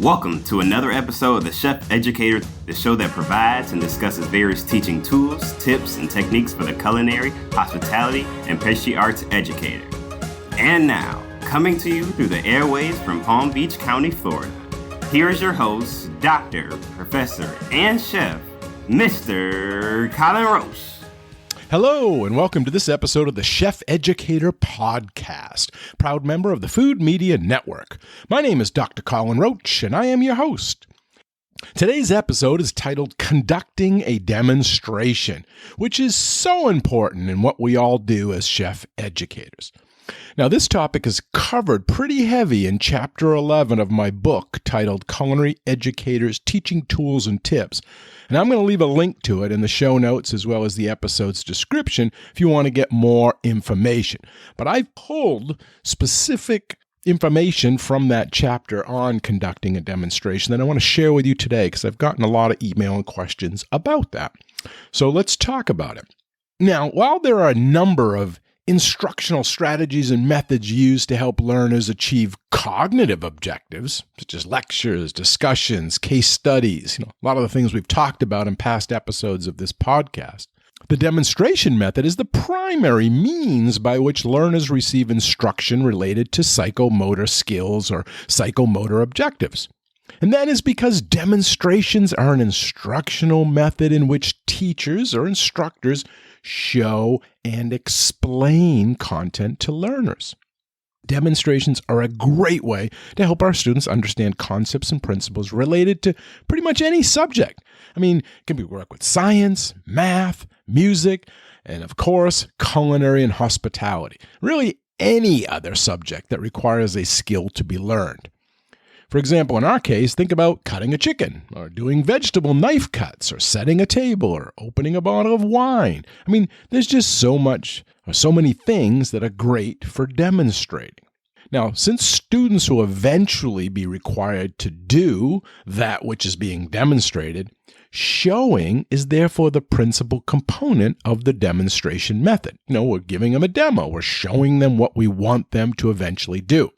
Welcome to another episode of the Chef Educator, the show that provides and discusses various teaching tools, tips, and techniques for the culinary, hospitality, and pastry arts educator. And now, coming to you through the airways from Palm Beach County, Florida, here is your host, Doctor, Professor, and Chef, Mr. Colin Roche. Hello, and welcome to this episode of the Chef Educator Podcast, proud member of the Food Media Network. My name is Dr. Colin Roche, and I am your host. Today's episode is titled Conducting a Demonstration, which is so important in what we all do as chef educators. Now, this topic is covered pretty heavy in Chapter 11 of my book titled Culinary Educators Teaching Tools and Tips. And I'm going to leave a link to it in the show notes as well as the episode's description if you want to get more information. But I've pulled specific information from that chapter on conducting a demonstration that I want to share with you today because I've gotten a lot of email and questions about that. So let's talk about it. Now, while there are a number of instructional strategies and methods used to help learners achieve cognitive objectives, such as lectures, discussions, case studies, a lot of the things we've talked about in past episodes of this podcast. The demonstration method is the primary means by which learners receive instruction related to psychomotor skills or psychomotor objectives. And that is because demonstrations are an instructional method in which teachers or instructors show and explain content to learners. Demonstrations are a great way to help our students understand concepts and principles related to pretty much any subject. It can be work with science, math, music, and of course, culinary and hospitality. Really, any other subject that requires a skill to be learned. For example, in our case, think about cutting a chicken, or doing vegetable knife cuts, or setting a table, or opening a bottle of wine. There's just so many things that are great for demonstrating. Now, since students will eventually be required to do that which is being demonstrated, showing is therefore the principal component of the demonstration method. We're giving them a demo. We're showing them what we want them to eventually do.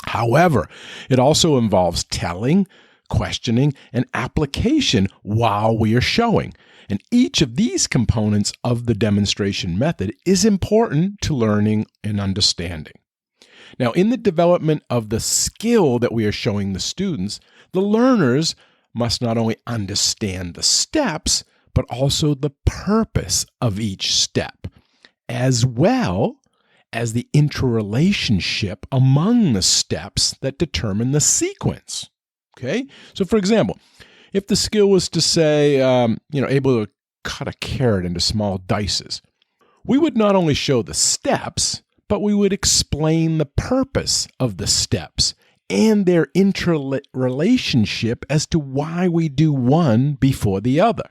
However, it also involves telling, questioning, and application while we are showing. And each of these components of the demonstration method is important to learning and understanding. Now, in the development of the skill that we are showing the students, the learners must not only understand the steps, but also the purpose of each step, as well as the interrelationship among the steps that determine the sequence. Okay? So for example, if the skill was to say, able to cut a carrot into small dices, we would not only show the steps, but we would explain the purpose of the steps and their interrelationship as to why we do one before the other.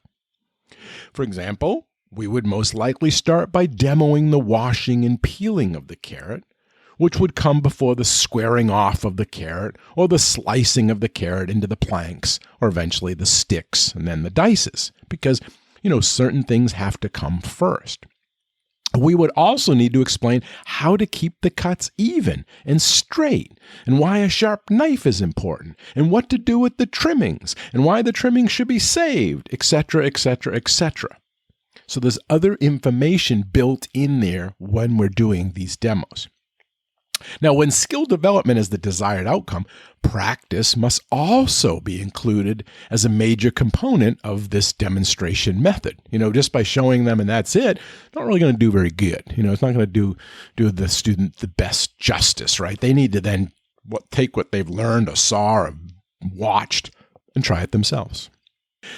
For example, we would most likely start by demoing the washing and peeling of the carrot, which would come before the squaring off of the carrot or the slicing of the carrot into the planks or eventually the sticks and then the dices, because, certain things have to come first. We would also need to explain how to keep the cuts even and straight, and why a sharp knife is important, and what to do with the trimmings, and why the trimmings should be saved, etc., etc., etc. So there's other information built in there when we're doing these demos. Now, when skill development is the desired outcome, practice must also be included as a major component of this demonstration method. Just by showing them and that's it, not really going to do very good. It's not going to do the student the best justice, right? They need to then take what they've learned or saw or watched and try it themselves.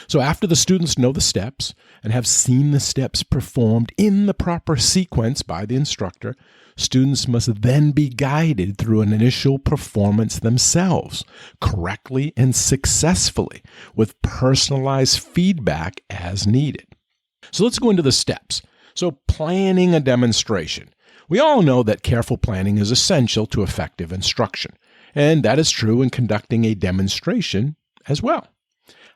So after the students know the steps and have seen the steps performed in the proper sequence by the instructor, students must then be guided through an initial performance themselves, correctly and successfully, with personalized feedback as needed. So let's go into the steps. So planning a demonstration. We all know that careful planning is essential to effective instruction, and that is true in conducting a demonstration as well.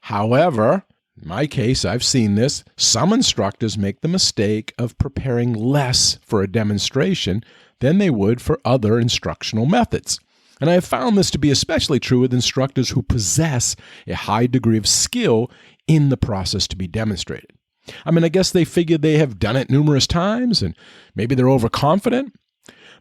However, in my case, I've seen this. Some instructors make the mistake of preparing less for a demonstration than they would for other instructional methods. And I have found this to be especially true with instructors who possess a high degree of skill in the process to be demonstrated. I mean, I guess they figure they have done it numerous times and maybe they're overconfident.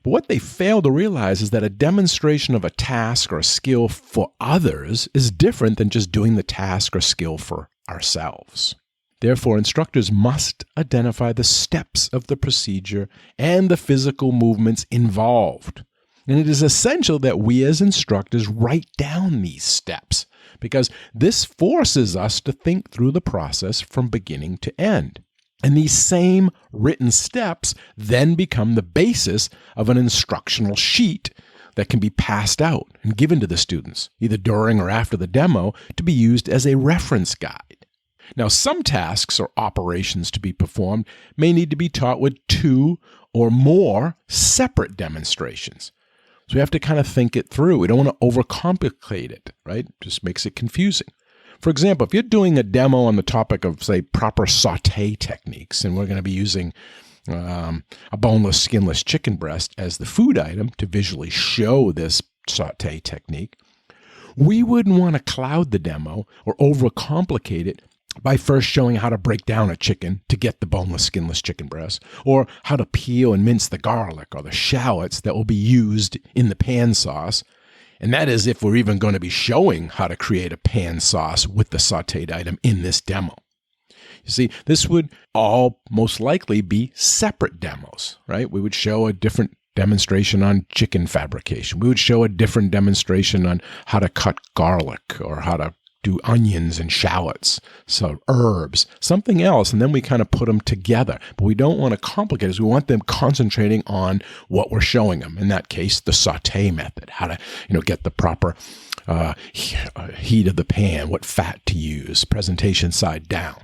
But what they fail to realize is that a demonstration of a task or a skill for others is different than just doing the task or skill for ourselves. Therefore, instructors must identify the steps of the procedure and the physical movements involved. And it is essential that we as instructors write down these steps, because this forces us to think through the process from beginning to end. And these same written steps then become the basis of an instructional sheet that can be passed out and given to the students, either during or after the demo, to be used as a reference guide. Now, some tasks or operations to be performed may need to be taught with 2 or more separate demonstrations. So we have to kind of think it through. We don't want to overcomplicate it, right? Just makes it confusing. For example, if you're doing a demo on the topic of, say, proper sauté techniques, and we're going to be using a boneless, skinless chicken breast as the food item to visually show this sauté technique, we wouldn't want to cloud the demo or overcomplicate it by first showing how to break down a chicken to get the boneless, skinless chicken breast, or how to peel and mince the garlic or the shallots that will be used in the pan sauce. And that is if we're even going to be showing how to create a pan sauce with the sautéed item in this demo. You see, this would all most likely be separate demos, right? We would show a different demonstration on chicken fabrication. We would show a different demonstration on how to cut garlic or how to do onions and shallots, so herbs, something else, and then we kind of put them together. But we don't want to complicate it. We want them concentrating on what we're showing them. In that case, the sauté method, how to get the proper heat of the pan, what fat to use, presentation side down.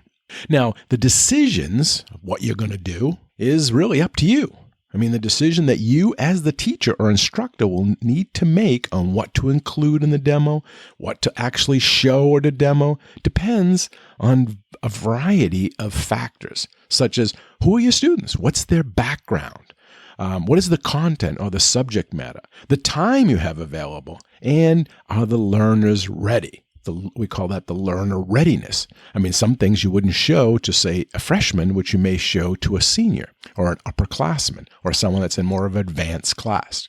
Now, the decisions of what you're going to do is really up to you. I mean, the decision that you as the teacher or instructor will need to make on what to include in the demo, what to actually show or to demo, depends on a variety of factors, such as who are your students? What's their background? What is the content or the subject matter? The time you have available, and are the learners ready? We call that the learner readiness. I mean, some things you wouldn't show to, say, a freshman, which you may show to a senior or an upperclassman or someone that's in more of an advanced class.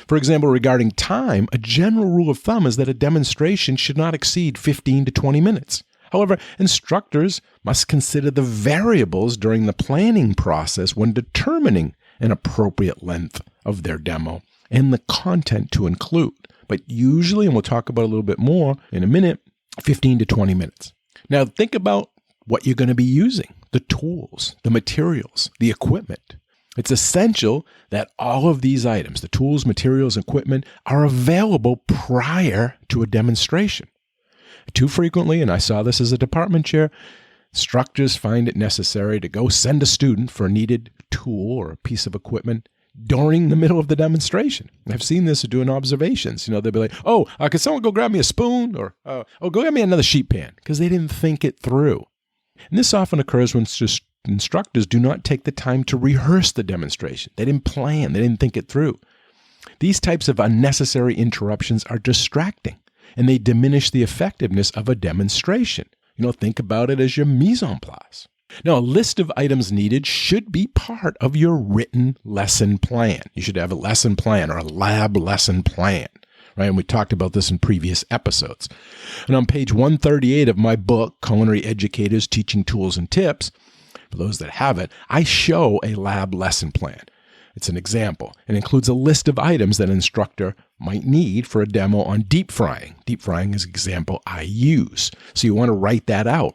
For example, regarding time, a general rule of thumb is that a demonstration should not exceed 15 to 20 minutes. However, instructors must consider the variables during the planning process when determining an appropriate length of their demo and the content to include. But usually, and we'll talk about a little bit more in a minute, 15 to 20 minutes. Now, think about what you're going to be using, the tools, the materials, the equipment. It's essential that all of these items, the tools, materials, equipment, are available prior to a demonstration. Too frequently, and I saw this as a department chair, instructors find it necessary to go send a student for a needed tool or a piece of equipment during the middle of the demonstration. I've seen this doing observations. They'll be like, can someone go grab me a spoon? Or, go get me another sheet pan, because they didn't think it through. And this often occurs when instructors do not take the time to rehearse the demonstration. They didn't plan. They didn't think it through. These types of unnecessary interruptions are distracting, and they diminish the effectiveness of a demonstration. Think about it as your mise en place. Now, a list of items needed should be part of your written lesson plan. You should have a lesson plan or a lab lesson plan, right? And we talked about this in previous episodes. And on page 138 of my book, Culinary Educators Teaching Tools and Tips, for those that have it, I show a lab lesson plan. It's an example. It includes a list of items that an instructor might need for a demo on deep frying. Deep frying is an example I use. So you want to write that out.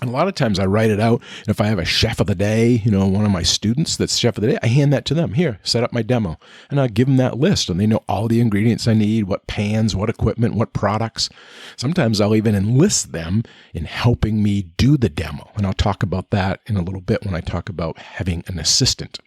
And a lot of times I write it out, and if I have a chef of the day, one of my students that's chef of the day, I hand that to them. Here, set up my demo. And I'll give them that list, and they know all the ingredients I need, what pans, what equipment, what products. Sometimes I'll even enlist them in helping me do the demo. And I'll talk about that in a little bit when I talk about having an assistant.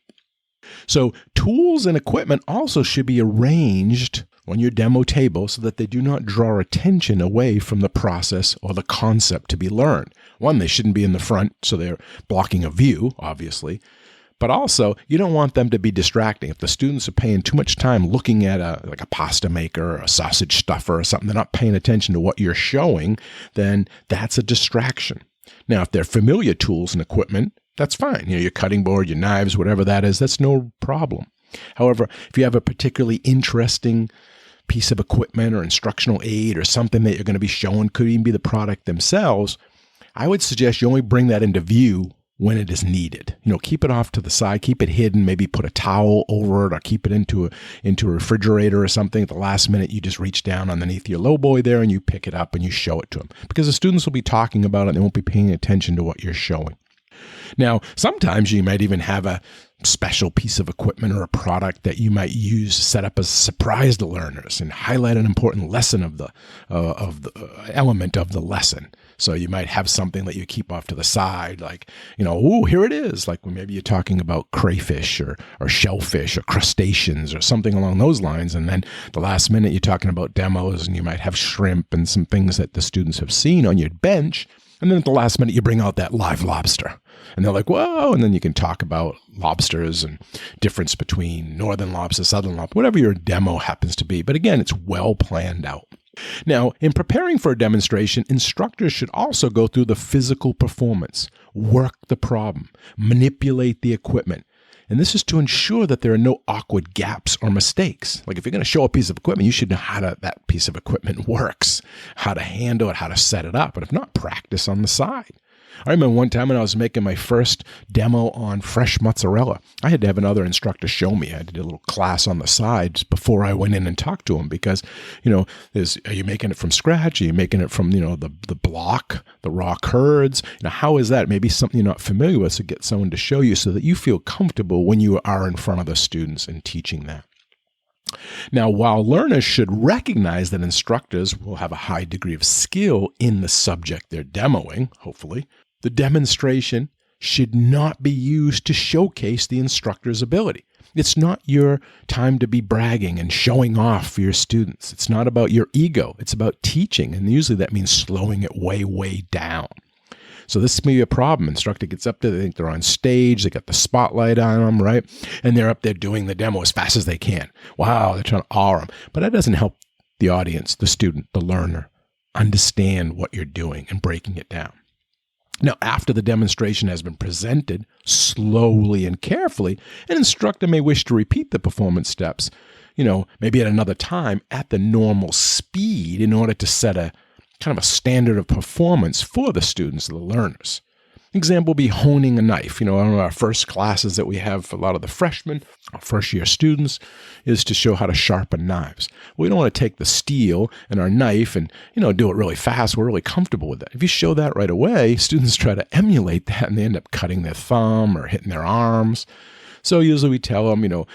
So tools and equipment also should be arranged on your demo table so that they do not draw attention away from the process or the concept to be learned. One, they shouldn't be in the front, so they're blocking a view, obviously. But also, you don't want them to be distracting. If the students are paying too much time looking at a pasta maker or a sausage stuffer or something, they're not paying attention to what you're showing, then that's a distraction. Now, if they're familiar tools and equipment, that's fine. Your cutting board, your knives, whatever that is, that's no problem. However, if you have a particularly interesting piece of equipment or instructional aid or something that you're going to be showing, could even be the product themselves, I would suggest you only bring that into view when it is needed. Keep it off to the side, keep it hidden, maybe put a towel over it or keep it into a refrigerator or something. At the last minute, you just reach down underneath your lowboy there and you pick it up and you show it to them. Because the students will be talking about it and they won't be paying attention to what you're showing. Now, sometimes you might even have a special piece of equipment or a product that you might use to set up as a surprise to learners and highlight an important lesson of the element of the lesson. So you might have something that you keep off to the side, like, here it is. Like maybe you're talking about crayfish or shellfish or crustaceans or something along those lines. And then the last minute you're talking about demos and you might have shrimp and some things that the students have seen on your bench. And then at the last minute, you bring out that live lobster. And they're like, whoa. And then you can talk about lobsters and difference between northern lobster, southern lobster, whatever your demo happens to be. But again, it's well planned out. Now, in preparing for a demonstration, instructors should also go through the physical performance, work the problem, manipulate the equipment. And this is to ensure that there are no awkward gaps or mistakes. Like if you're going to show a piece of equipment, you should know how that piece of equipment works, how to handle it, how to set it up. But if not, practice on the side. I remember one time when I was making my first demo on fresh mozzarella, I had to have another instructor show me. I did a little class on the side before I went in and talked to him because, are you making it from scratch? Are you making it from, the block, the raw curds? How is that? Maybe something you're not familiar with, so get someone to show you so that you feel comfortable when you are in front of the students and teaching that. Now, while learners should recognize that instructors will have a high degree of skill in the subject they're demoing, hopefully, the demonstration should not be used to showcase the instructor's ability. It's not your time to be bragging and showing off for your students. It's not about your ego. It's about teaching, and usually that means slowing it way, way down. So this may be a problem. Instructor gets up there, they think they're on stage, they got the spotlight on them, right? And they're up there doing the demo as fast as they can. Wow, they're trying to awe them. But that doesn't help the audience, the student, the learner, understand what you're doing and breaking it down. Now, after the demonstration has been presented slowly and carefully, an instructor may wish to repeat the performance steps, maybe at another time at the normal speed in order to set a kind of a standard of performance for the students, the learners. Example would be honing a knife. One of our first classes that we have for a lot of the freshmen, our first year students, is to show how to sharpen knives. We don't want to take the steel and our knife and, do it really fast. We're really comfortable with that. If you show that right away, students try to emulate that and they end up cutting their thumb or hitting their arms. So usually we tell them,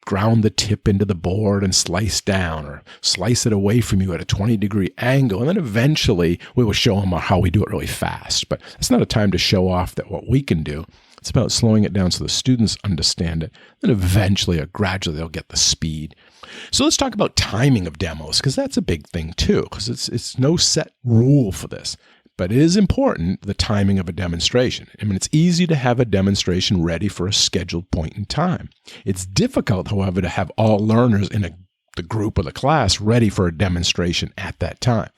ground the tip into the board and slice down or slice it away from you at a 20-degree angle. And then eventually we will show them how we do it really fast. But it's not a time to show off that what we can do. It's about slowing it down so the students understand it. Then eventually or gradually they'll get the speed. So let's talk about timing of demos, because that's a big thing too, because it's no set rule for this. But it is important, the timing of a demonstration. It's easy to have a demonstration ready for a scheduled point in time. It's difficult, however, to have all learners in the group or the class ready for a demonstration at that time.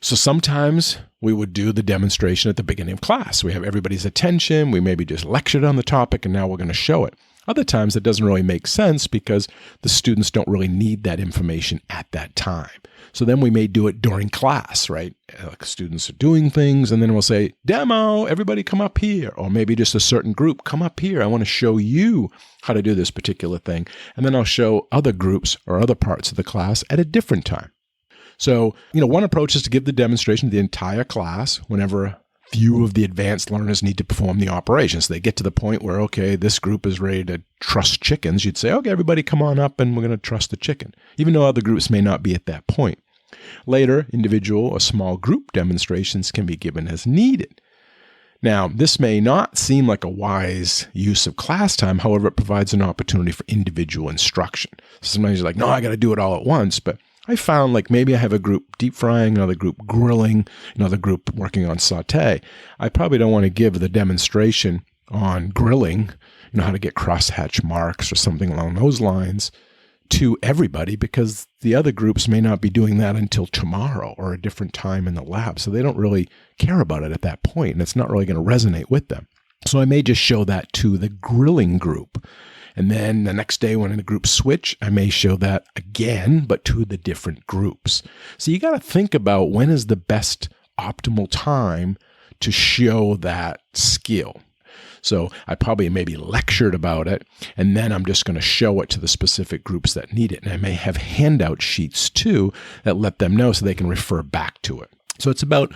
So sometimes we would do the demonstration at the beginning of class. We have everybody's attention. We maybe just lectured on the topic and now we're going to show it. Other times it doesn't really make sense because the students don't really need that information at that time. So then we may do it during class, right? Like students are doing things and then we'll say, demo, everybody come up here. Or maybe just a certain group, come up here. I want to show you how to do this particular thing. And then I'll show other groups or other parts of the class at a different time. So, one approach is to give the demonstration to the entire class whenever a few of the advanced learners need to perform the operation. So they get to the point where, okay, this group is ready to truss chickens. You'd say, okay, everybody come on up and we're going to truss the chicken, even though other groups may not be at that point. Later, individual or small group demonstrations can be given as needed. Now, this may not seem like a wise use of class time. However, it provides an opportunity for individual instruction. Sometimes you're like, no, I got to do it all at once. But I found like maybe I have a group deep frying, another group grilling, another group working on saute. I probably don't want to give the demonstration on grilling, how to get crosshatch marks or something along those lines to everybody, because the other groups may not be doing that until tomorrow or a different time in the lab. So they don't really care about it at that point, and it's not really going to resonate with them. So I may just show that to the grilling group. And then the next day when the groups switch, I may show that again, but to the different groups. So you got to think about when is the best optimal time to show that skill. So I probably maybe lectured about it, and then I'm just going to show it to the specific groups that need it. And I may have handout sheets too that let them know so they can refer back to it. So it's about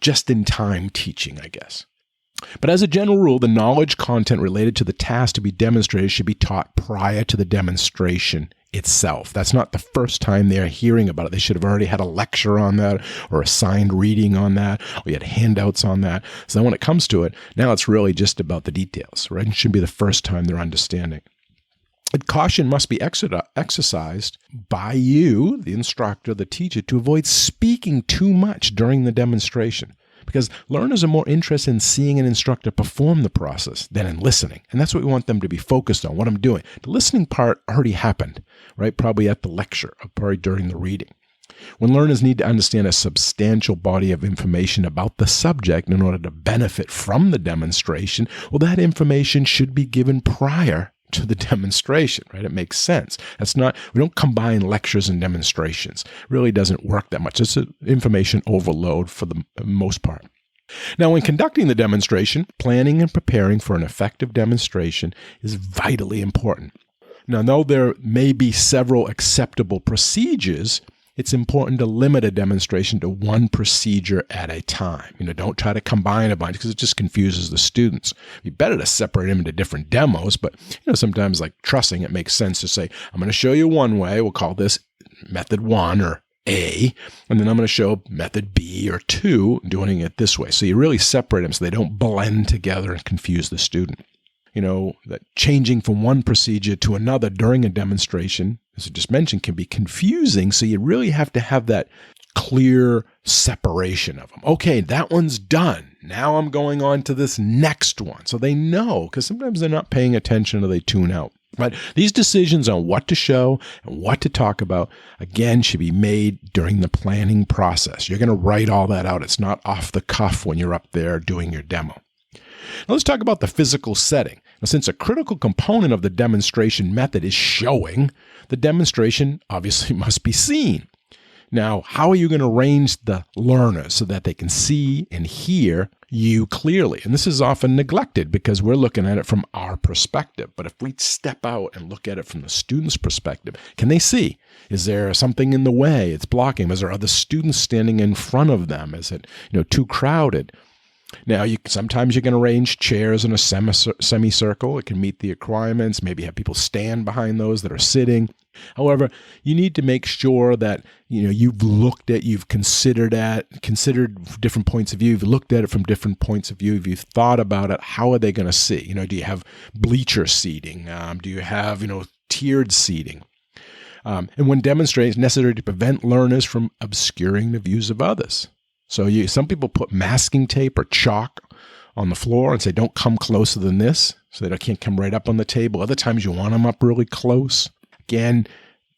just-in-time teaching, I guess. But as a general rule, the knowledge content related to the task to be demonstrated should be taught prior to the demonstration itself. That's not the first time they're hearing about it. They should have already had a lecture on that or assigned reading on that. We had handouts on that. So then when it comes to it, now it's really just about the details, right? It shouldn't be the first time they're understanding. And caution must be exercised by you, the instructor, the teacher, to avoid speaking too much during the demonstration. Because learners are more interested in seeing an instructor perform the process than in listening. And that's what we want them to be focused on, what I'm doing. The listening part already happened, right? Probably at the lecture, or probably during the reading. When learners need to understand a substantial body of information about the subject in order to benefit from the demonstration, well, that information should be given prior to the demonstration, right? It makes sense. We don't combine lectures and demonstrations. It really doesn't work that much. It's an information overload for the most part. Now, when conducting the demonstration, planning and preparing for an effective demonstration is vitally important. Now, though there may be several acceptable procedures, it's important to limit a demonstration to one procedure at a time. Don't try to combine a bunch because it just confuses the students. It'd be better to separate them into different demos, but sometimes like trussing, it makes sense to say, I'm going to show you one way. We'll call this method 1 or A, and then I'm going to show method B or 2, doing it this way. So you really separate them so they don't blend together and confuse the student. That changing from one procedure to another during a demonstration, as I just mentioned, can be confusing. So you really have to have that clear separation of them. Okay, that one's done. Now I'm going on to this next one. So they know, because sometimes they're not paying attention or they tune out. But these decisions on what to show and what to talk about, again, should be made during the planning process. You're going to write all that out. It's not off the cuff when you're up there doing your demo. Now let's talk about the physical setting. Now, since a critical component of the demonstration method is showing, the demonstration obviously must be seen. Now, how are you going to arrange the learners so that they can see and hear you clearly? And this is often neglected because we're looking at it from our perspective. But if we step out and look at it from the student's perspective, can they see? Is there something in the way? It's blocking. Is there other students standing in front of them? Is it too crowded? Now, sometimes you can arrange chairs in a semicircle. It can meet the requirements. Maybe have people stand behind those that are sitting. However, you need to make sure that you've considered different points of view. You've looked at it from different points of view. If you've thought about it, how are they going to see? Do you have bleacher seating? Do you have tiered seating? And when demonstrating, it's necessary to prevent learners from obscuring the views of others. So some people put masking tape or chalk on the floor and say, don't come closer than this, so they can't come right up on the table. Other times you want them up really close. Again,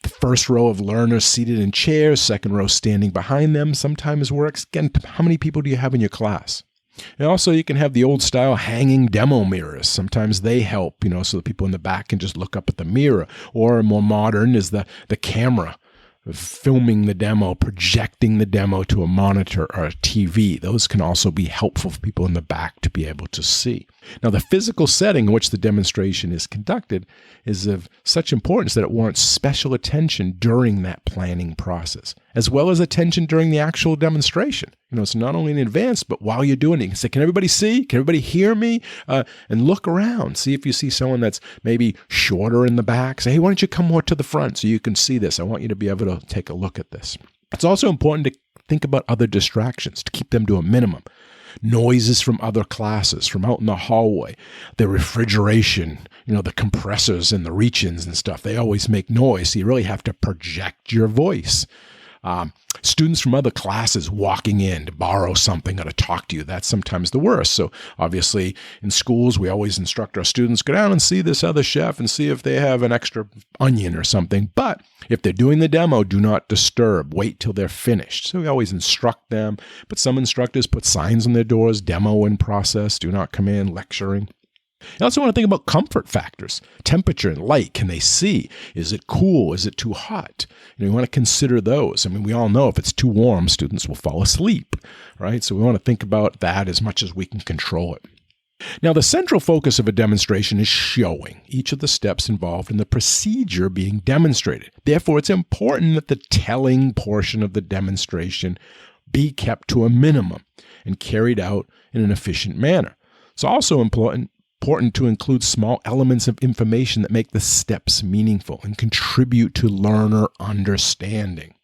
the first row of learners seated in chairs, second row standing behind them sometimes works. Again, how many people do you have in your class? And also you can have the old style hanging demo mirrors. Sometimes they help, so the people in the back can just look up at the mirror. Or more modern is the camera. Filming the demo, projecting the demo to a monitor or a TV. Those can also be helpful for people in the back to be able to see. Now, the physical setting in which the demonstration is conducted is of such importance that it warrants special attention during that planning process, as well as attention during the actual demonstration. So not only in advance, but while you're doing it, you can say, can everybody see? Can everybody hear me? And look around. See if you see someone that's maybe shorter in the back. Say, hey, why don't you come more to the front so you can see this? I want you to be able to take a look at this. It's also important to think about other distractions, to keep them to a minimum. Noises from other classes, from out in the hallway, the refrigeration, the compressors and the reach-ins and stuff, they always make noise. So you really have to project your voice. Students from other classes walking in to borrow something or to talk to you, that's sometimes the worst. So obviously in schools, we always instruct our students, go down and see this other chef and see if they have an extra onion or something. But if they're doing the demo, do not disturb. Wait till they're finished. So we always instruct them. But some instructors put signs on their doors, demo in process, do not come in lecturing. You also want to think about comfort factors, temperature and light. Can they see? Is it cool? Is it too hot? You want to consider those. I mean, we all know if it's too warm, students will fall asleep, right? So we want to think about that as much as we can control it. Now, the central focus of a demonstration is showing each of the steps involved in the procedure being demonstrated. Therefore, it's important that the telling portion of the demonstration be kept to a minimum and carried out in an efficient manner. It's also important to include small elements of information that make the steps meaningful and contribute to learner understanding.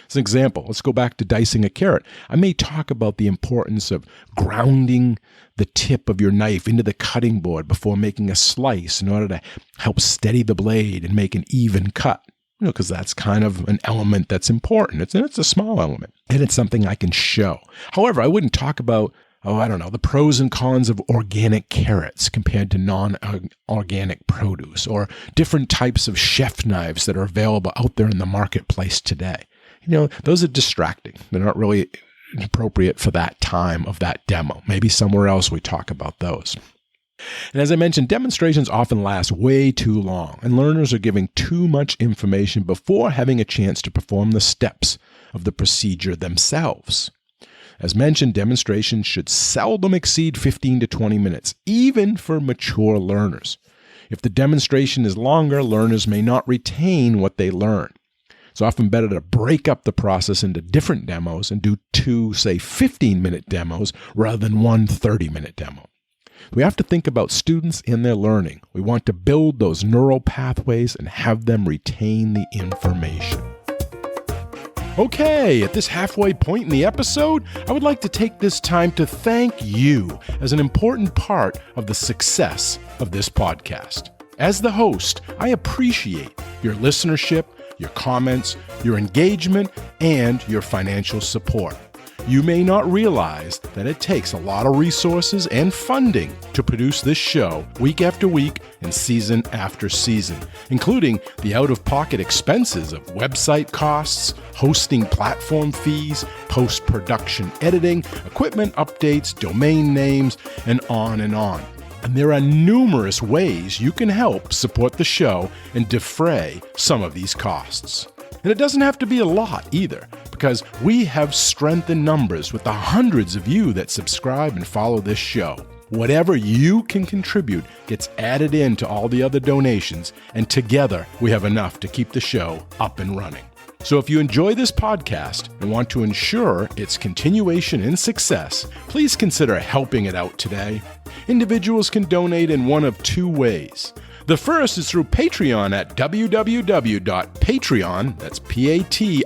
As an example, let's go back to dicing a carrot. I may talk about the importance of grounding the tip of your knife into the cutting board before making a slice in order to help steady the blade and make an even cut. Because that's kind of an element that's important. It's a small element, and it's something I can show. However, I wouldn't talk about the pros and cons of organic carrots compared to non-organic produce, or different types of chef knives that are available out there in the marketplace today. Those are distracting. They're not really appropriate for that time of that demo. Maybe somewhere else we talk about those. And as I mentioned, demonstrations often last way too long, and learners are giving too much information before having a chance to perform the steps of the procedure themselves. As mentioned, demonstrations should seldom exceed 15 to 20 minutes, even for mature learners. If the demonstration is longer, learners may not retain what they learn. It's often better to break up the process into different demos and do 2, say, 15-minute demos rather than one 30-minute demo. We have to think about students and their learning. We want to build those neural pathways and have them retain the information. Okay, at this halfway point in the episode, I would like to take this time to thank you as an important part of the success of this podcast. As the host, I appreciate your listenership, your comments, your engagement, and your financial support. You may not realize that it takes a lot of resources and funding to produce this show week after week and season after season, including the out-of-pocket expenses of website costs, hosting platform fees, post-production editing, equipment updates, domain names, and on and on. And there are numerous ways you can help support the show and defray some of these costs. And it doesn't have to be a lot either, because we have strength in numbers with the hundreds of you that subscribe and follow this show. Whatever you can contribute gets added into all the other donations, and together we have enough to keep the show up and running. So if you enjoy this podcast and want to ensure its continuation and success, please consider helping it out today. Individuals can donate in one of two ways. The first is through Patreon at www.patreon, that's Patreon,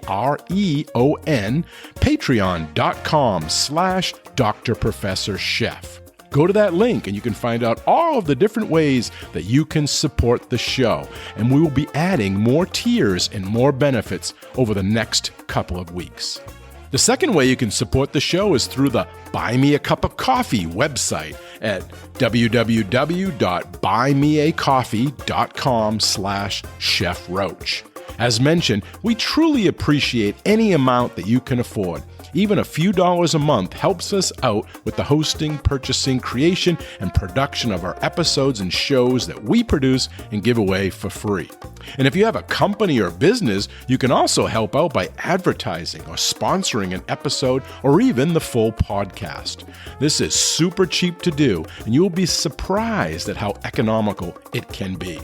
patreon.com/Dr. Professor Chef. Go to that link and you can find out all of the different ways that you can support the show. And we will be adding more tiers and more benefits over the next couple of weeks. The second way you can support the show is through the Buy Me a Cup of Coffee website at www.buymeacoffee.com/Chef Roche. As mentioned, we truly appreciate any amount that you can afford. Even a few dollars a month helps us out with the hosting, purchasing, creation, and production of our episodes and shows that we produce and give away for free. And if you have a company or business, you can also help out by advertising or sponsoring an episode or even the full podcast. This is super cheap to do, and you'll be surprised at how economical it can be.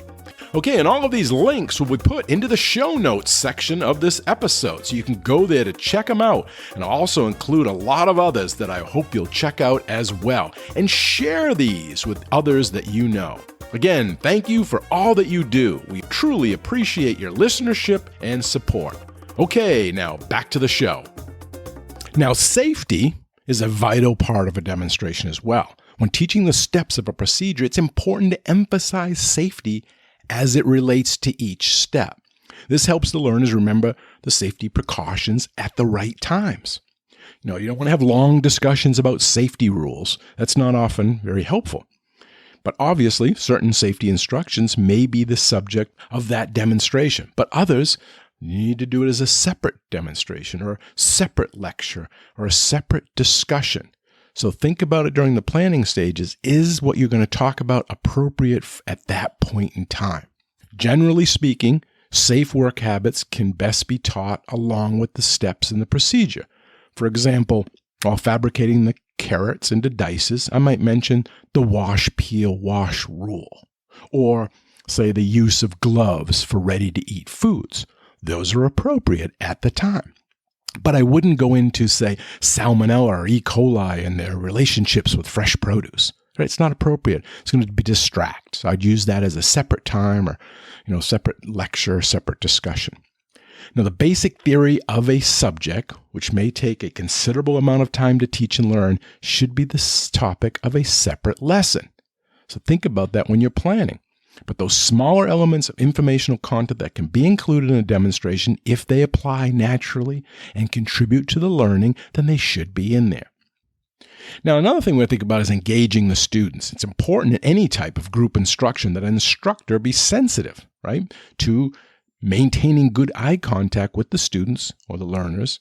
Okay, and all of these links will be put into the show notes section of this episode, so you can go there to check them out, and I'll also include a lot of others that I hope you'll check out as well, and share these with others that you know. Again, thank you for all that you do. We truly appreciate your listenership and support. Okay, now back to the show. Now, safety is a vital part of a demonstration as well. When teaching the steps of a procedure, it's important to emphasize safety as it relates to each step. This helps the learners remember the safety precautions at the right times. You don't want to have long discussions about safety rules. That's not often very helpful. But obviously, certain safety instructions may be the subject of that demonstration, but others you need to do it as a separate demonstration or a separate lecture or a separate discussion. So think about it during the planning stages. Is what you're going to talk about appropriate at that point in time? Generally speaking, safe work habits can best be taught along with the steps in the procedure. For example, while fabricating the carrots into dices, I might mention the wash, peel, wash rule, or say the use of gloves for ready-to-eat foods. Those are appropriate at the time. But I wouldn't go into, say, salmonella or E. coli and their relationships with fresh produce. Right? It's not appropriate. It's going to be distract. So I'd use that as a separate time or, separate lecture, separate discussion. Now, the basic theory of a subject, which may take a considerable amount of time to teach and learn, should be the topic of a separate lesson. So think about that when you're planning. But those smaller elements of informational content that can be included in a demonstration, if they apply naturally and contribute to the learning, then they should be in there. Now, another thing we think about is engaging the students. It's important in any type of group instruction that an instructor be sensitive, right, to maintaining good eye contact with the students or the learners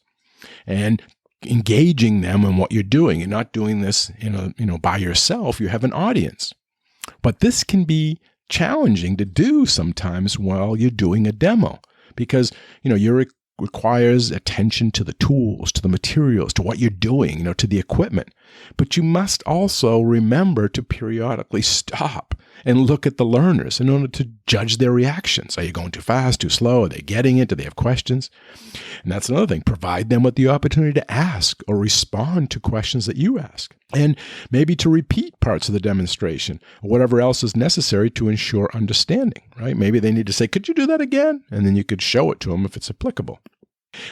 and engaging them in what you're doing. You're not doing this by yourself. You have an audience. But this can be challenging to do sometimes while you're doing a demo because, it requires attention to the tools, to the materials, to what you're doing, to the equipment. But you must also remember to periodically stop and look at the learners in order to judge their reactions. Are you going too fast, too slow? Are they getting it? Do they have questions? And that's another thing. Provide them with the opportunity to ask or respond to questions that you ask. And maybe to repeat parts of the demonstration or whatever else is necessary to ensure understanding, right? Maybe they need to say, could you do that again? And then you could show it to them if it's applicable.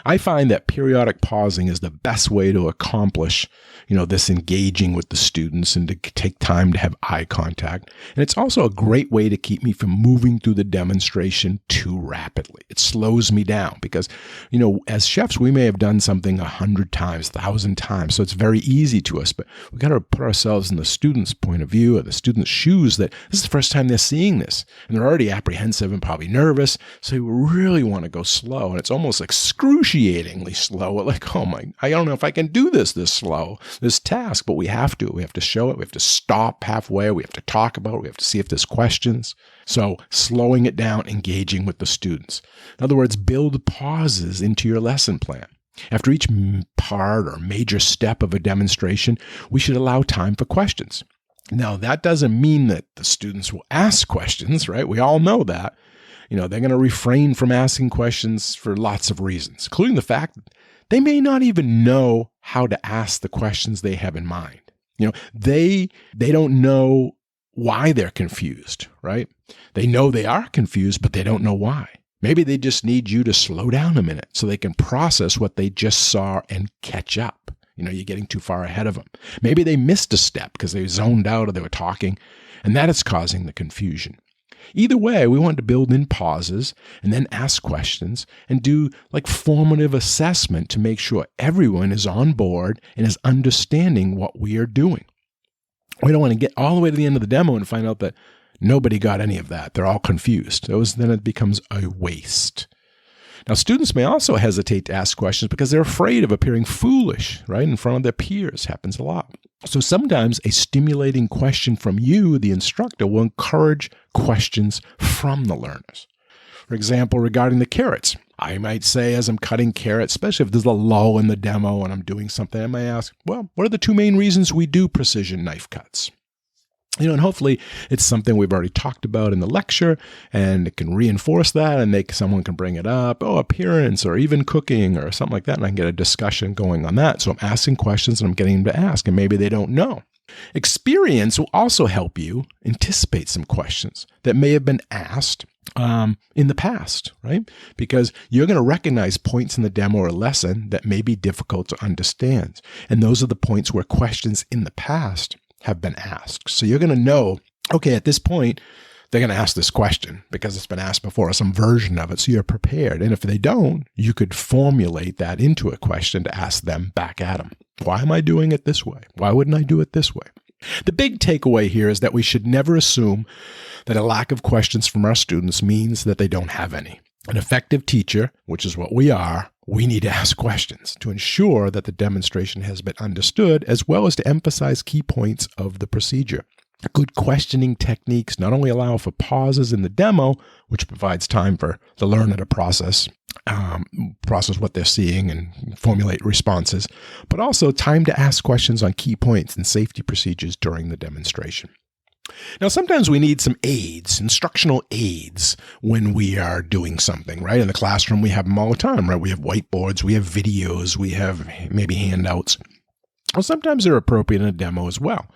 I find that periodic pausing is the best way to accomplish, this engaging with the students and to take time to have eye contact. And it's also a great way to keep me from moving through the demonstration too rapidly. It slows me down because, as chefs, we may have done something 100 times, 1,000 times. So it's very easy to us, but we got to put ourselves in the student's point of view or the student's shoes that this is the first time they're seeing this and they're already apprehensive and probably nervous. So you really want to go slow. And it's almost excruciatingly slow. Like, I don't know if I can do this slow, this task, but we have to. We have to show it. We have to stop halfway. We have to talk about it. We have to see if there's questions. So slowing it down, engaging with the students. In other words, build pauses into your lesson plan. After each part or major step of a demonstration, we should allow time for questions. Now, that doesn't mean that the students will ask questions, right? We all know that. They're going to refrain from asking questions for lots of reasons, including the fact that they may not even know how to ask the questions they have in mind. They don't know why they're confused, right? They know they are confused, but they don't know why. Maybe they just need you to slow down a minute so they can process what they just saw and catch up. You're getting too far ahead of them. Maybe they missed a step because they zoned out or they were talking, and that is causing the confusion. Either way, we want to build in pauses and then ask questions and do formative assessment to make sure everyone is on board and is understanding what we are doing. We don't want to get all the way to the end of the demo and find out that nobody got any of that. They're all confused. Then it becomes a waste. Now, students may also hesitate to ask questions because they're afraid of appearing foolish, right, in front of their peers. Happens a lot. So sometimes a stimulating question from you, the instructor, will encourage questions from the learners. For example, regarding the carrots, I might say as I'm cutting carrots, especially if there's a lull in the demo and I'm doing something, I might ask, well, what are the two main reasons we do precision knife cuts? And hopefully it's something we've already talked about in the lecture, and it can reinforce that, and someone can bring it up, appearance, or even cooking, or something like that, and I can get a discussion going on that. So I'm asking questions, and I'm getting them to ask, and maybe they don't know. Experience will also help you anticipate some questions that may have been asked in the past, right? Because you're going to recognize points in the demo or lesson that may be difficult to understand, and those are the points where questions in the past have been asked. So you're going to know, okay, at this point, they're going to ask this question because it's been asked before, or some version of it, so you're prepared. And if they don't, you could formulate that into a question to ask them back at them. Why am I doing it this way? Why wouldn't I do it this way? The big takeaway here is that we should never assume that a lack of questions from our students means that they don't have any. An effective teacher, which is what we are, we need to ask questions to ensure that the demonstration has been understood, as well as to emphasize key points of the procedure. Good questioning techniques not only allow for pauses in the demo, which provides time for the learner to process what they're seeing and formulate responses, but also time to ask questions on key points and safety procedures during the demonstration. Now, sometimes we need some aids, instructional aids, when we are doing something, right? In the classroom, we have them all the time, right? We have whiteboards, we have videos, we have maybe handouts. Well, sometimes they're appropriate in a demo as well.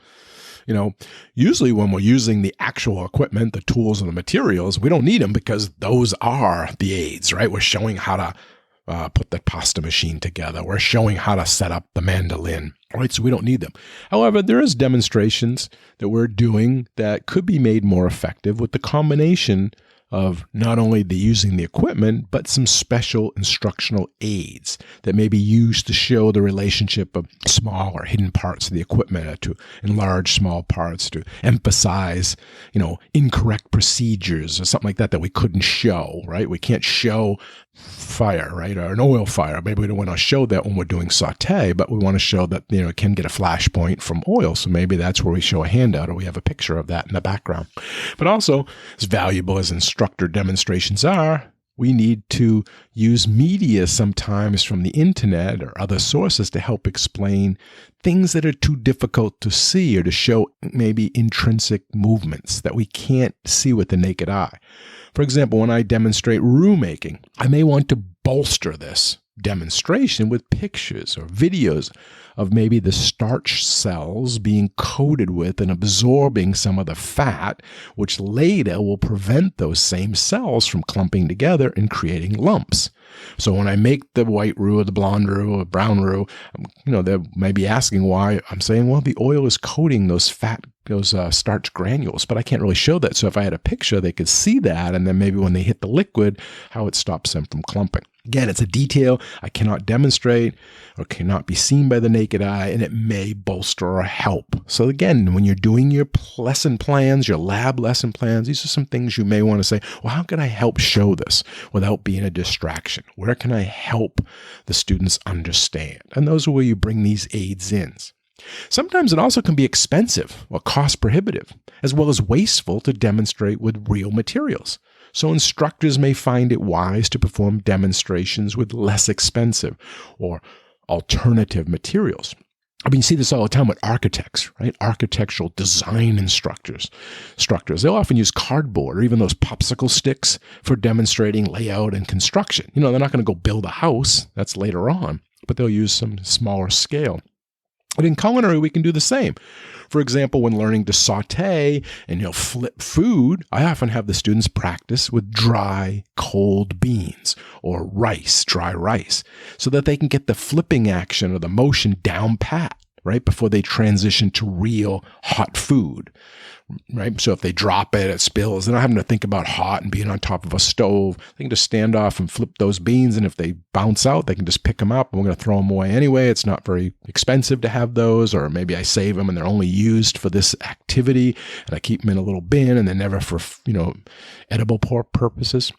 Usually when we're using the actual equipment, the tools and the materials, we don't need them because those are the aids, right? We're showing how to put the pasta machine together. We're showing how to set up the mandolin, right? So we don't need them. However, there is demonstrations that we're doing that could be made more effective with the combination of not only using the equipment, but some special instructional aids that may be used to show the relationship of small or hidden parts of the equipment, to enlarge small parts, to emphasize, incorrect procedures or something like that we couldn't show, right? We can't show fire, right? Or an oil fire. Maybe we don't want to show that when we're doing saute, but we want to show that, it can get a flash point from oil. So maybe that's where we show a handout or we have a picture of that in the background. But also, as valuable as instructor demonstrations are, we need to use media sometimes from the internet or other sources to help explain things that are too difficult to see, or to show maybe intrinsic movements that we can't see with the naked eye. For example, when I demonstrate roux making, I may want to bolster this demonstration with pictures or videos of maybe the starch cells being coated with and absorbing some of the fat, which later will prevent those same cells from clumping together and creating lumps. So when I make the white roux or the blonde roux or brown roux, they may be asking why I'm saying, well, the oil is coating those starch granules, but I can't really show that. So if I had a picture, they could see that, and then maybe when they hit the liquid, how it stops them from clumping. Again, it's a detail I cannot demonstrate or cannot be seen by the naked eye, and it may bolster or help. So again, when you're doing your lesson plans, your lab lesson plans, these are some things you may want to say, well, how can I help show this without being a distraction? Where can I help the students understand? And those are where you bring these aids in. Sometimes it also can be expensive or cost prohibitive, as well as wasteful to demonstrate with real materials. So instructors may find it wise to perform demonstrations with less expensive or alternative materials. You see this all the time with architects, right? Architectural design instructors. They'll often use cardboard or even those popsicle sticks for demonstrating layout and construction. They're not going to go build a house. That's later on, but they'll use some smaller scale. But in culinary, we can do the same. For example, when learning to saute and flip food, I often have the students practice with dry, cold beans or dry rice, so that they can get the flipping action or the motion down pat, right, before they transition to real hot food. Right? So if they drop it, it spills. They're not having to think about hot and being on top of a stove. They can just stand off and flip those beans. And if they bounce out, they can just pick them up. And we're going to throw them away anyway. It's not very expensive to have those. Or maybe I save them and they're only used for this activity. And I keep them in a little bin and they're never for, edible purposes.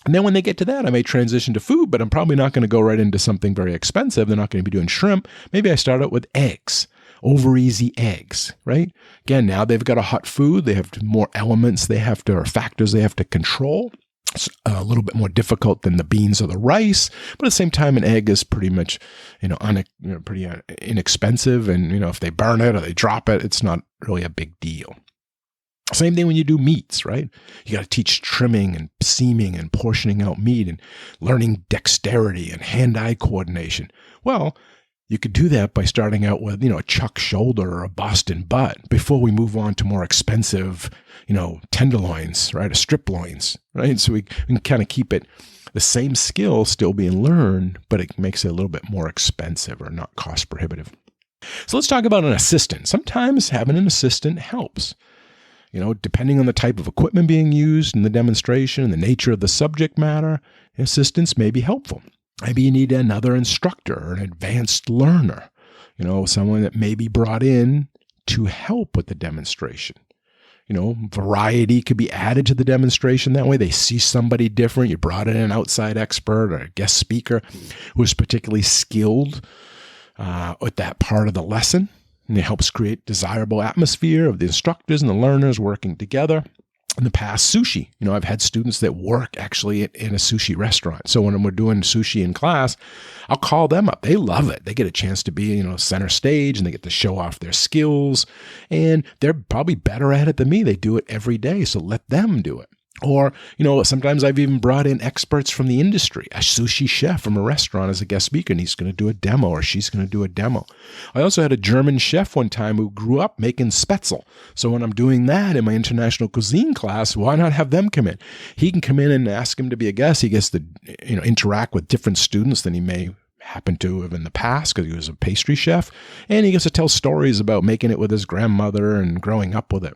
And then when they get to that, I may transition to food, but I'm probably not going to go right into something very expensive. They're not going to be doing shrimp. Maybe I start out with eggs. Over easy eggs, right? Again, now they've got a hot food. They have more elements or factors they have to control. It's a little bit more difficult than the beans or the rice, but at the same time, an egg is pretty much, pretty inexpensive. And, if they burn it or they drop it, it's not really a big deal. Same thing when you do meats, right? You got to teach trimming and seaming and portioning out meat and learning dexterity and hand-eye coordination. Well, you could do that by starting out with, a chuck shoulder or a Boston butt before we move on to more expensive, tenderloins, right? Or strip loins, right? So we can kind of keep it the same skill still being learned, but it makes it a little bit more expensive or not cost prohibitive. So let's talk about an assistant. Sometimes having an assistant helps. Depending on the type of equipment being used in the demonstration and the nature of the subject matter, assistance may be helpful. Maybe you need another instructor or an advanced learner, someone that may be brought in to help with the demonstration. Variety could be added to the demonstration. That way they see somebody different. You brought in an outside expert or a guest speaker who is particularly skilled with that part of the lesson. And it helps create desirable atmosphere of the instructors and the learners working together. In the past, sushi. I've had students that work actually in a sushi restaurant. So when we're doing sushi in class, I'll call them up. They love it. They get a chance to be, center stage, and they get to show off their skills. And they're probably better at it than me. They do it every day. So let them do it. Or, sometimes I've even brought in experts from the industry, a sushi chef from a restaurant as a guest speaker, and he's going to do a demo or she's going to do a demo. I also had a German chef one time who grew up making spätzle. So when I'm doing that in my international cuisine class, why not have them come in? He can come in and ask him to be a guest. He gets to, interact with different students than he may happen to have in the past because he was a pastry chef. And he gets to tell stories about making it with his grandmother and growing up with it.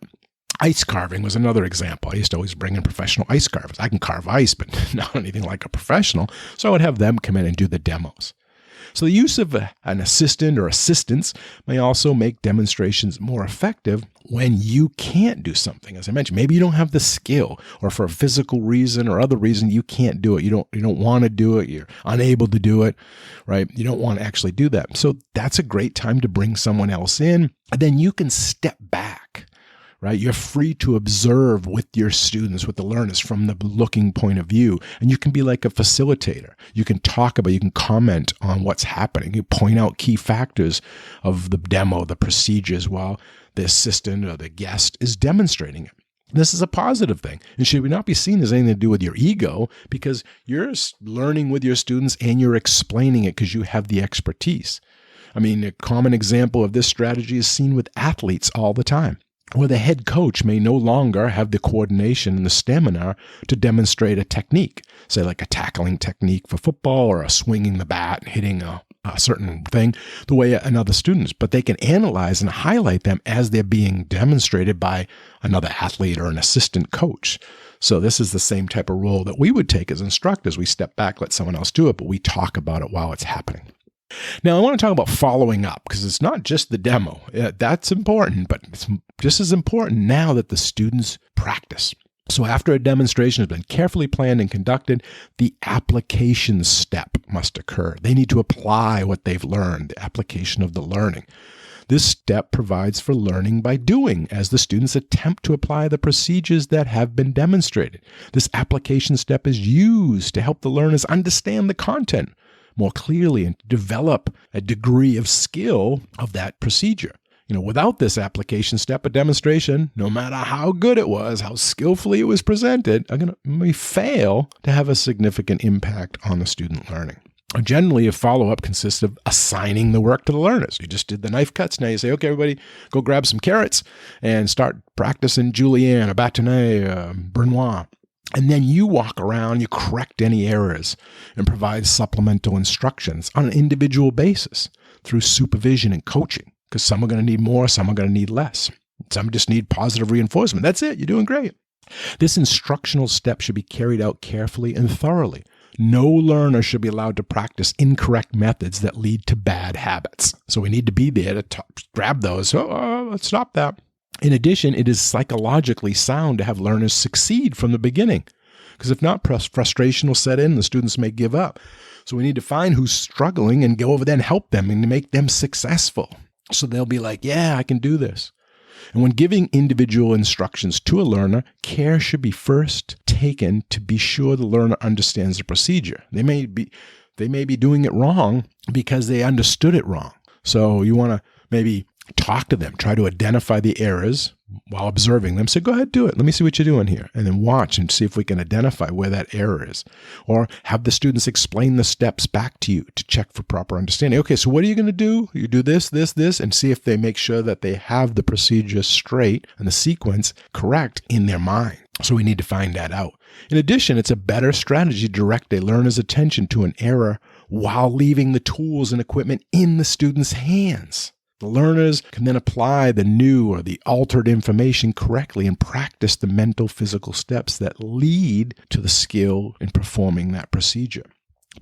Ice carving was another example. I used to always bring in professional ice carvers. I can carve ice, but not anything like a professional. So I would have them come in and do the demos. So the use of an assistant or assistants may also make demonstrations more effective when you can't do something. As I mentioned, maybe you don't have the skill, or for a physical reason or other reason you can't do it. You don't want to do it. You're unable to do it, right? You don't want to actually do that. So that's a great time to bring someone else in, and then you can step back. Right? You're free to observe with your students, with the learners from the looking point of view. And you can be like a facilitator. You can you can comment on what's happening. You point out key factors of the demo, the procedures, while the assistant or the guest is demonstrating it. This is a positive thing. It should not be seen as anything to do with your ego, because you're learning with your students and you're explaining it because you have the expertise. A common example of this strategy is seen with athletes all the time, where the head coach may no longer have the coordination and the stamina to demonstrate a technique, say like a tackling technique for football or a swinging the bat and hitting a certain thing the way another students, but they can analyze and highlight them as they're being demonstrated by another athlete or an assistant coach. So this is the same type of role that we would take as instructors. We step back, let someone else do it, but we talk about it while it's happening. Now, I want to talk about following up, because it's not just the demo. That's important, but it's just as important now that the students practice. So after a demonstration has been carefully planned and conducted, the application step must occur. They need to apply what they've learned, the application of the learning. This step provides for learning by doing, as the students attempt to apply the procedures that have been demonstrated. This application step is used to help the learners understand the content more clearly and develop a degree of skill of that procedure. Without this application step, a demonstration, no matter how good it was, how skillfully it was presented, may fail to have a significant impact on the student learning. Generally, a follow-up consists of assigning the work to the learners. You just did the knife cuts. Now you say, okay, everybody, go grab some carrots and start practicing julienne, or bâtonnet, brunoise. And then you walk around, you correct any errors, and provide supplemental instructions on an individual basis through supervision and coaching, because some are going to need more, some are going to need less. Some just need positive reinforcement. That's it. You're doing great. This instructional step should be carried out carefully and thoroughly. No learner should be allowed to practice incorrect methods that lead to bad habits. So we need to be there to grab those. Let's stop that. In addition, it is psychologically sound to have learners succeed from the beginning, because if not, frustration will set in and the students may give up. So we need to find who's struggling and go over there and help them and make them successful. So they'll be like, yeah, I can do this. And when giving individual instructions to a learner, care should be first taken to be sure the learner understands the procedure. They may be doing it wrong because they understood it wrong. So you want to maybe talk to them, try to identify the errors while observing them. Say, go ahead, do it. Let me see what you're doing here. And then watch and see if we can identify where that error is. Or have the students explain the steps back to you to check for proper understanding. Okay, so what are you going to do? You do this, this, this, and see if they make sure that they have the procedure straight and the sequence correct in their mind. So we need to find that out. In addition, it's a better strategy to direct a learner's attention to an error while leaving the tools and equipment in the student's hands. The learners can then apply the new or the altered information correctly and practice the mental physical steps that lead to the skill in performing that procedure.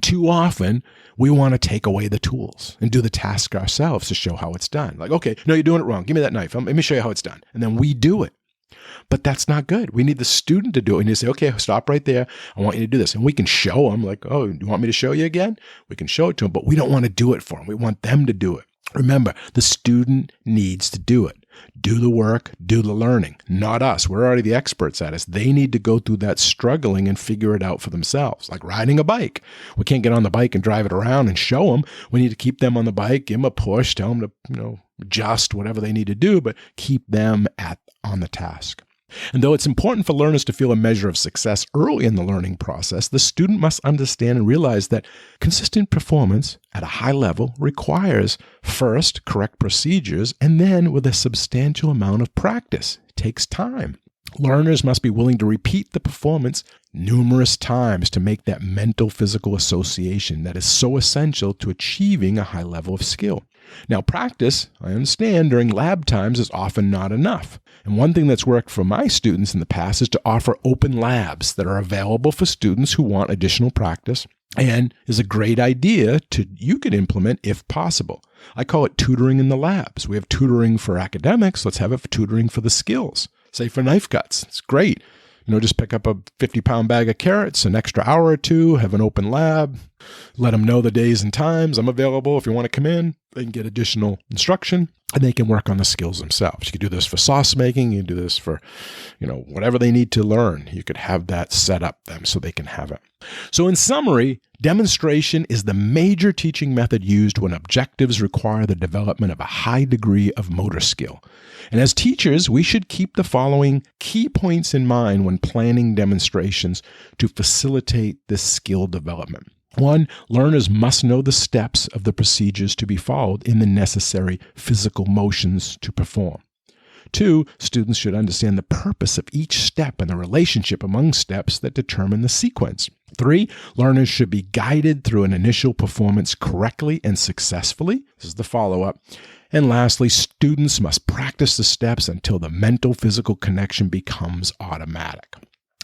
Too often, we want to take away the tools and do the task ourselves to show how it's done. Like, okay, no, you're doing it wrong. Give me that knife. Let me show you how it's done. And then we do it. But that's not good. We need the student to do it. We need to say, okay, stop right there. I want you to do this. And we can show them like, oh, do you want me to show you again? We can show it to them, but we don't want to do it for them. We want them to do it. Remember, the student needs to do it. Do the work, do the learning, not us. We're already the experts at it. They need to go through that struggling and figure it out for themselves, like riding a bike. We can't get on the bike and drive it around and show them. We need to keep them on the bike, give them a push, tell them to, adjust whatever they need to do, but keep them on the task. And though it's important for learners to feel a measure of success early in the learning process, the student must understand and realize that consistent performance at a high level requires, first, correct procedures, and then with a substantial amount of practice. It takes time. Learners must be willing to repeat the performance numerous times to make that mental physical association that is so essential to achieving a high level of skill. Now, practice, I understand, during lab times is often not enough. And one thing that's worked for my students in the past is to offer open labs that are available for students who want additional practice and is a great idea you could implement if possible. I call it tutoring in the labs. We have tutoring for academics. Let's have it for tutoring for the skills. Say for knife cuts. It's great. Just pick up a 50-pound bag of carrots, an extra hour or two, have an open lab, let them know the days and times. I'm available if you want to come in. They can get additional instruction, and they can work on the skills themselves. You could do this for sauce making. You can do this for, whatever they need to learn. You could have that set up them so they can have it. So in summary, demonstration is the major teaching method used when objectives require the development of a high degree of motor skill. And as teachers, we should keep the following key points in mind when planning demonstrations to facilitate this skill development. 1, learners must know the steps of the procedures to be followed in the necessary physical motions to perform. 2, students should understand the purpose of each step and the relationship among steps that determine the sequence. 3, learners should be guided through an initial performance correctly and successfully. This is the follow-up. And lastly, students must practice the steps until the mental physical connection becomes automatic.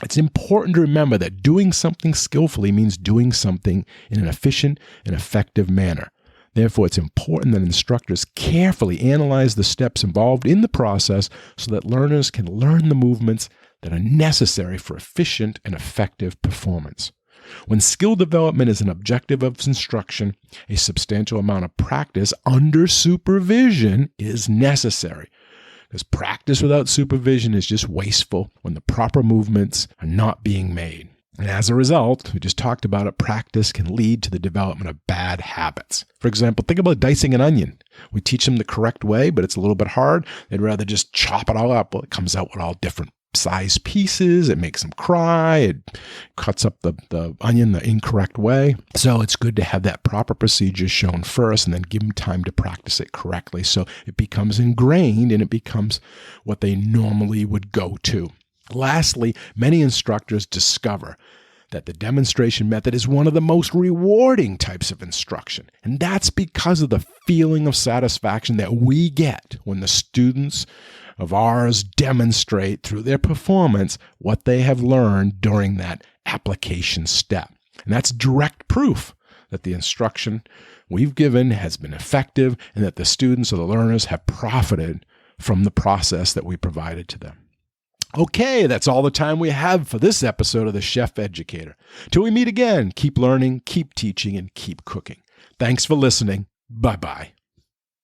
It's important to remember that doing something skillfully means doing something in an efficient and effective manner. Therefore, it's important that instructors carefully analyze the steps involved in the process so that learners can learn the movements that are necessary for efficient and effective performance. When skill development is an objective of instruction, a substantial amount of practice under supervision is necessary. Because practice without supervision is just wasteful when the proper movements are not being made. And as a result, we just talked about it, practice can lead to the development of bad habits. For example, think about dicing an onion. We teach them the correct way, but it's a little bit hard. They'd rather just chop it all up. Well, it comes out with all different size pieces. It makes them cry. It cuts up the onion the incorrect way. So it's good to have that proper procedure shown first and then give them time to practice it correctly so it becomes ingrained and it becomes what they normally would go to. Lastly, many instructors discover that the demonstration method is one of the most rewarding types of instruction. And that's because of the feeling of satisfaction that we get when the students of ours demonstrate through their performance what they have learned during that application step. And that's direct proof that the instruction we've given has been effective and that the students or the learners have profited from the process that we provided to them. Okay, that's all the time we have for this episode of the Chef Educator. Till we meet again, keep learning, keep teaching, and keep cooking. Thanks for listening. Bye-bye.